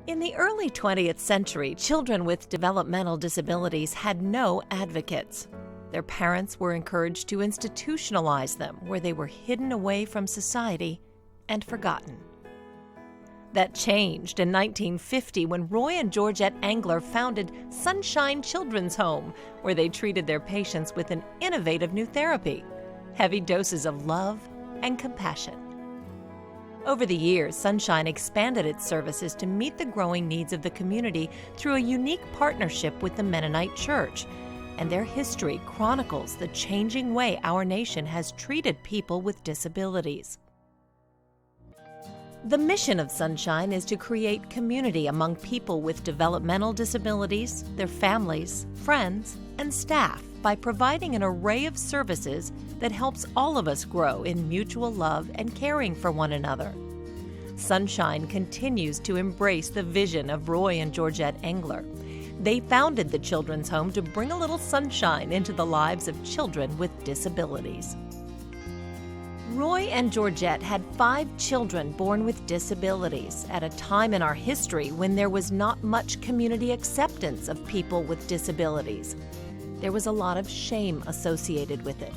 In the early 20th century, children with developmental disabilities had no advocates. Their parents were encouraged to institutionalize them, where they were hidden away from society and forgotten. That changed in 1950 when Roy and Georgette Engler founded Sunshine Children's Home, where they treated their patients with an innovative new therapy, heavy doses of love and compassion. Over the years, Sunshine expanded its services to meet the growing needs of the community through a unique partnership with the Mennonite Church, and their history chronicles the changing way our nation has treated people with disabilities. The mission of Sunshine is to create community among people with developmental disabilities, their families, friends, and staff by providing an array of services that helps all of us grow in mutual love and caring for one another. Sunshine continues to embrace the vision of Roy and Georgette Engler. They founded the Children's Home to bring a little sunshine into the lives of children with disabilities. Roy and Georgette had 5 children born with disabilities at a time in our history when there was not much community acceptance of people with disabilities. There was a lot of shame associated with it.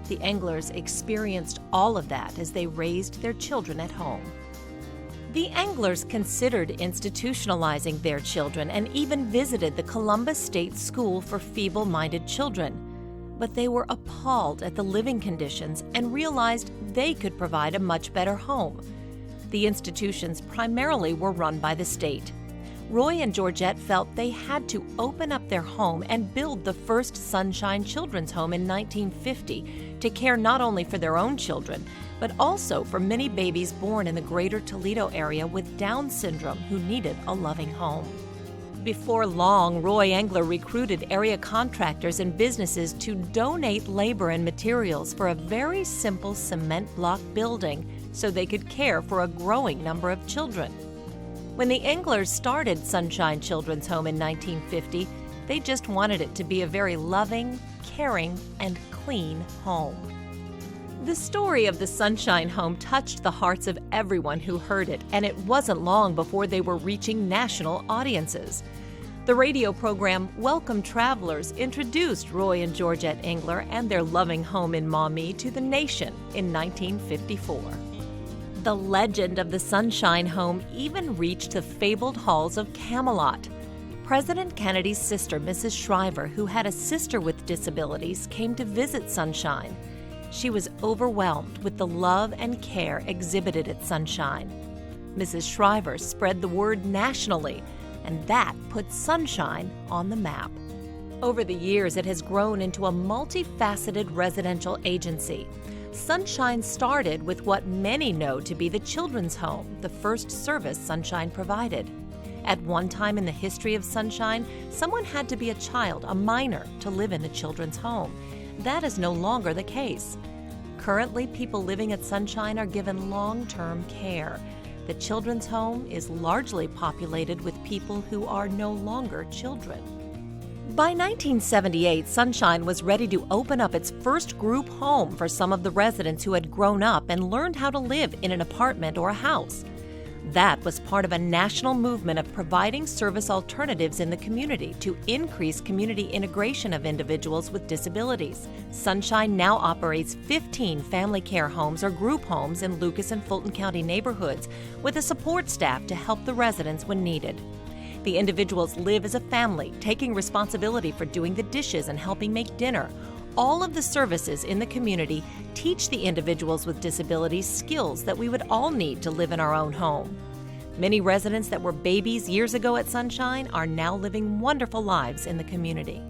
The Englers experienced all of that as they raised their children at home. The Englers considered institutionalizing their children and even visited the Columbus State School for Feeble-Minded Children. But they were appalled at the living conditions and realized they could provide a much better home. The institutions primarily were run by the state. Roy and Georgette felt they had to open up their home and build the first Sunshine Children's Home in 1950 to care not only for their own children, but also for many babies born in the greater Toledo area with Down syndrome who needed a loving home. Before long, Roy Engler recruited area contractors and businesses to donate labor and materials for a very simple cement block building so they could care for a growing number of children. When the Englers started Sunshine Children's Home in 1950, they just wanted it to be a very loving, caring, and clean home. The story of the Sunshine Home touched the hearts of everyone who heard it, and it wasn't long before they were reaching national audiences. The radio program Welcome Travelers introduced Roy and Georgette Engler and their loving home in Maumee to the nation in 1954. The legend of the Sunshine Home even reached the fabled halls of Camelot. President Kennedy's sister, Mrs. Shriver, who had a sister with disabilities, came to visit Sunshine. She was overwhelmed with the love and care exhibited at Sunshine. Mrs. Shriver spread the word nationally, and that put Sunshine on the map. Over the years, it has grown into a multifaceted residential agency. Sunshine started with what many know to be the Children's Home, the first service Sunshine provided. At one time in the history of Sunshine, someone had to be a child, a minor, to live in the Children's Home. That is no longer the case. Currently, people living at Sunshine are given long-term care. The Children's Home is largely populated with people who are no longer children. By 1978, Sunshine was ready to open up its first group home for some of the residents who had grown up and learned how to live in an apartment or a house. That was part of a national movement of providing service alternatives in the community to increase community integration of individuals with disabilities. Sunshine now operates 15 family care homes or group homes in Lucas and Fulton County neighborhoods with a support staff to help the residents when needed. The individuals live as a family, taking responsibility for doing the dishes and helping make dinner. All of the services in the community teach the individuals with disabilities skills that we would all need to live in our own home. Many residents that were babies years ago at Sunshine are now living wonderful lives in the community.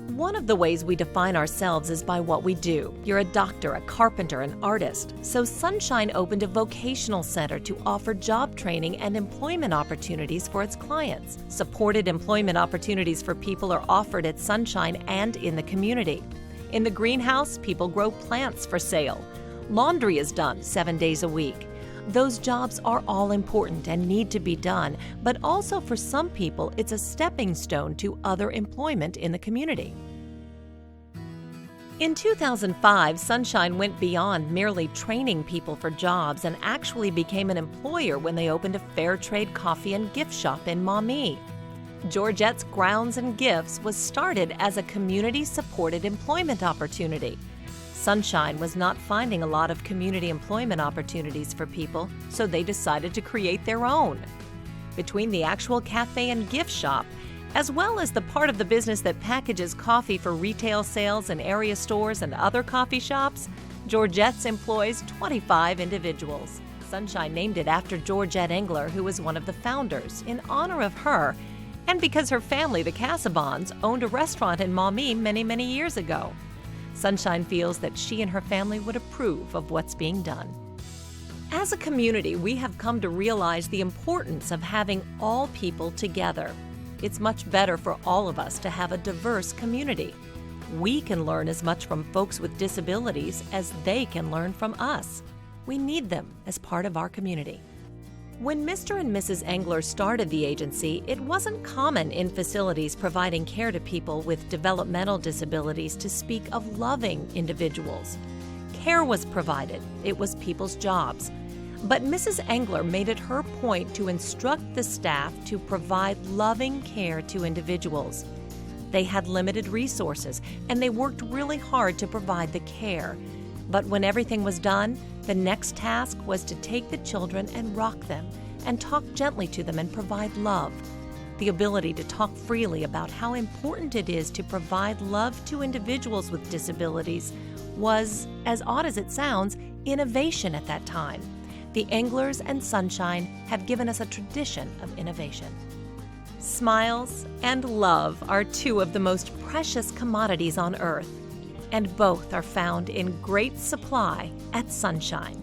One of the ways we define ourselves is by what we do. You're a doctor, a carpenter, an artist. So Sunshine opened a vocational center to offer job training and employment opportunities for its clients. Supported employment opportunities for people are offered at Sunshine and in the community. In the greenhouse, people grow plants for sale. Laundry is done 7 days a week. Those jobs are all important and need to be done, but also for some people, it's a stepping stone to other employment in the community. In 2005, Sunshine went beyond merely training people for jobs and actually became an employer when they opened a fair trade coffee and gift shop in Maumee. Georgette's Grounds and Gifts was started as a community-supported employment opportunity. Sunshine was not finding a lot of community employment opportunities for people, so they decided to create their own. Between the actual cafe and gift shop, as well as the part of the business that packages coffee for retail sales in area stores and other coffee shops, Georgette's employs 25 individuals. Sunshine named it after Georgette Engler, who was one of the founders, in honor of her, and because her family, the Casaubons, owned a restaurant in Maumee many years ago. Sunshine feels that she and her family would approve of what's being done. As a community, we have come to realize the importance of having all people together. It's much better for all of us to have a diverse community. We can learn as much from folks with disabilities as they can learn from us. We need them as part of our community. When Mr. and Mrs. Engler started the agency, it wasn't common in facilities providing care to people with developmental disabilities to speak of loving individuals. Care was provided. It was people's jobs. But Mrs. Engler made it her point to instruct the staff to provide loving care to individuals. They had limited resources, and they worked really hard to provide the care. But when everything was done, the next task was to take the children and rock them, and talk gently to them and provide love. The ability to talk freely about how important it is to provide love to individuals with disabilities was, as odd as it sounds, innovation at that time. The Englers and Sunshine have given us a tradition of innovation. Smiles and love are two of the most precious commodities on earth, and both are found in great supply at Sunshine.